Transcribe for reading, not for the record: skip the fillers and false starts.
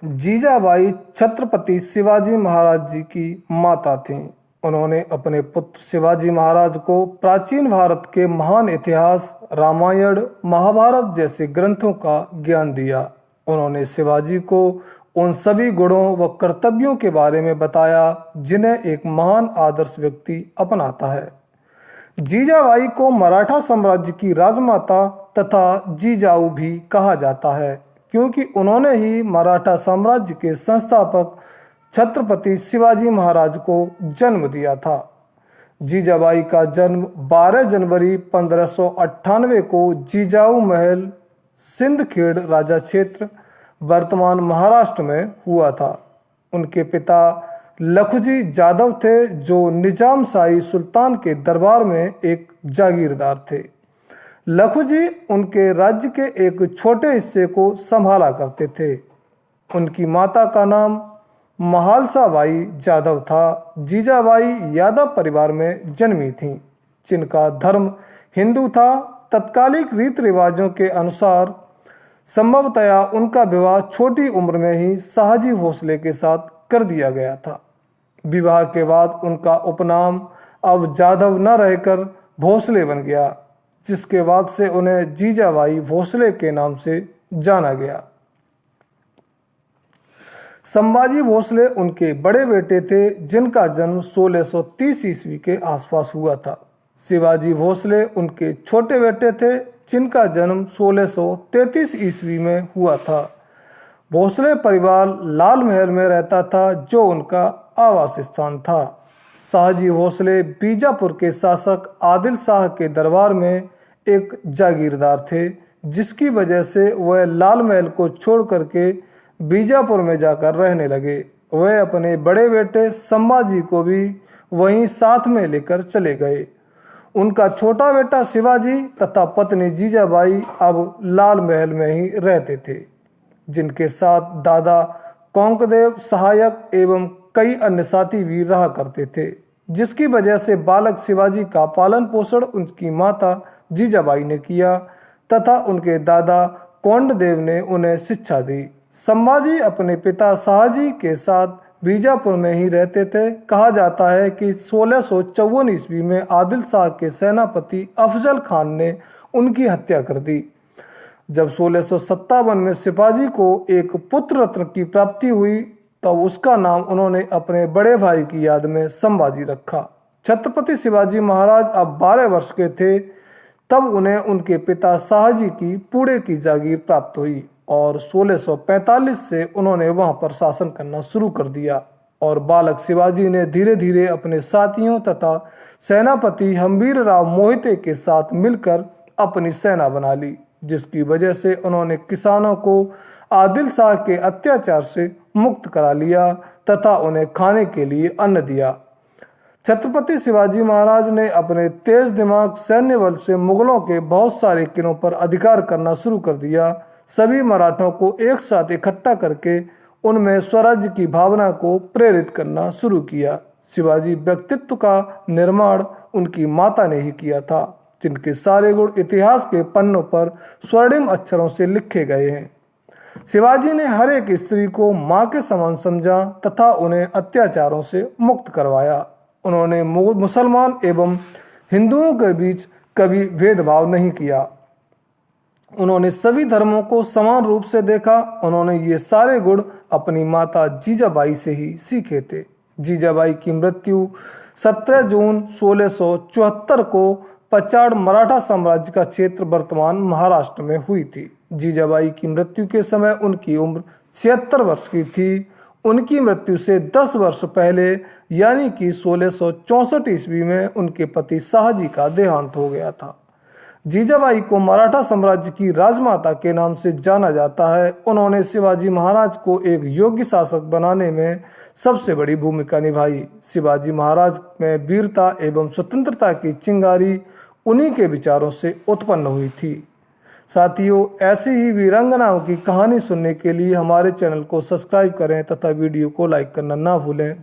जीजाबाई छत्रपति शिवाजी महाराज जी की माता थीं। उन्होंने अपने पुत्र शिवाजी महाराज को प्राचीन भारत के महान इतिहास, रामायण, महाभारत जैसे ग्रंथों का ज्ञान दिया। उन्होंने शिवाजी को उन सभी गुणों व कर्तव्यों के बारे में बताया जिन्हें एक महान आदर्श व्यक्ति अपनाता है। जीजाबाई को मराठा साम्राज्य की राजमाता तथा जीजाऊ भी कहा जाता है, क्योंकि उन्होंने ही मराठा साम्राज्य के संस्थापक छत्रपति शिवाजी महाराज को जन्म दिया था। जीजाबाई का जन्म 12 जनवरी 1598 को जीजाऊ महल, सिंदखेड़ राजा क्षेत्र, वर्तमान महाराष्ट्र में हुआ था। उनके पिता लखुजी जादव थे, जो निजाम शाही सुल्तान के दरबार में एक जागीरदार थे। लखुजी उनके राज्य के एक छोटे हिस्से को संभाला करते थे। उनकी माता का नाम महालसा बाई जादव था। जीजाबाई यादव परिवार में जन्मी थीं, जिनका धर्म हिंदू था। तत्कालिक रीति रिवाजों के अनुसार संभवतया उनका विवाह छोटी उम्र में ही शाहजी भोसले के साथ कर दिया गया था। विवाह के बाद उनका उपनाम अब जादव न रहकर भोसले बन गया, जिसके बाद से उन्हें जीजाबाई भोसले के नाम से जाना गया। संभाजी भोसले उनके बड़े बेटे थे, जिनका जन्म 1630 ईस्वी के आसपास हुआ था। शिवाजी भोसले उनके छोटे बेटे थे, जिनका जन्म 1633 ईस्वी में हुआ था। भोसले परिवार लाल महल में रहता था, जो उनका आवास स्थान था। शाहजी भोसले बीजापुर के शासक आदिल शाह के दरबार में एक जागीरदार थे, जिसकी वजह से वह लाल महल को छोड़ करके बीजापुर में जाकर रहने लगे। वह अपने बड़े बेटे संभाजी को भी वहीं साथ में लेकर चले गए। उनका छोटा बेटा शिवाजी तथा पत्नी जीजाबाई अब लाल महल में ही रहते थे, जिनके साथ दादा कोंकदेव सहायक एवं कई अन्य साथी भी रहा करते थे, जिसकी वजह से बालक शिवाजी का पालन पोषण उनकी माता जीजाबाई ने किया तथा उनके दादा कोंडदेव ने उन्हें शिक्षा दी। संभाजी अपने पिता शाहजी के साथ बीजापुर में ही रहते थे। कहा जाता है कि 1654 ईस्वी में आदिल शाह के सेनापति अफजल खान ने उनकी हत्या कर दी। जब 1657 में शिवाजी को एक पुत्र रत्न की प्राप्ति हुई, तब उसका नाम उन्होंने अपने बड़े भाई की याद में संभाजी रखा। छत्रपति शिवाजी महाराज अब 12 वर्ष के थे, तब उन्हें उनके पिता शाहजी की पुणे की जागीर प्राप्त हुई और 1645 से उन्होंने वहां पर शासन करना शुरू कर दिया और बालक शिवाजी ने धीरे धीरे अपने साथियों तथा सेनापति हम्बीरराव मोहिते के साथ मिलकर अपनी सेना बना ली, जिसकी वजह से उन्होंने किसानों को आदिल शाह के अत्याचार से मुक्त करा लिया तथा उन्हें खाने के लिए अन्न दिया। छत्रपति शिवाजी महाराज ने अपने तेज दिमाग सैन्य बल से मुगलों के बहुत सारे किलों पर अधिकार करना शुरू कर दिया। सभी मराठों को एक साथ इकट्ठा करके उनमें स्वराज्य की भावना को प्रेरित करना शुरू किया। शिवाजी व्यक्तित्व का निर्माण उनकी माता ने ही किया था, जिनके सारे गुण इतिहास के पन्नों पर स्वर्णिम अक्षरों से लिखे गए हैं। शिवाजी ने हर एक स्त्री को मां के समान समझा तथा उन्हें अत्याचारों से मुक्त करवाया। उन्होंने मुसलमान एवं हिंदुओं के बीच कभी भेदभाव नहीं किया। उन्होंने सभी धर्मों को समान रूप से देखा। उन्होंने ये सारे गुण अपनी माता जीजाबाई से ही सीखे थे। जीजाबाई की मृत्यु 17 जून 1674 को पचाड़ मराठा साम्राज्य का क्षेत्र वर्तमान महाराष्ट्र में हुई थी। जीजाबाई की मृत्यु के समय उनकी उम्र 76 वर्ष की थी। उनकी मृत्यु से 10 वर्ष पहले यानी कि 1664 ईस्वी में उनके पति शाहजी का देहांत हो गया था। जीजाबाई को मराठा साम्राज्य की राजमाता के नाम से जाना जाता है। उन्होंने शिवाजी महाराज को एक योग्य शासक बनाने में सबसे बड़ी भूमिका निभाई। शिवाजी महाराज में वीरता एवं स्वतंत्रता की चिंगारी उन्हीं के विचारों से उत्पन्न हुई थी। साथियों, ऐसी ही वीरांगनाओं की कहानी सुनने के लिए हमारे चैनल को सब्सक्राइब करें तथा वीडियो को लाइक करना ना भूलें।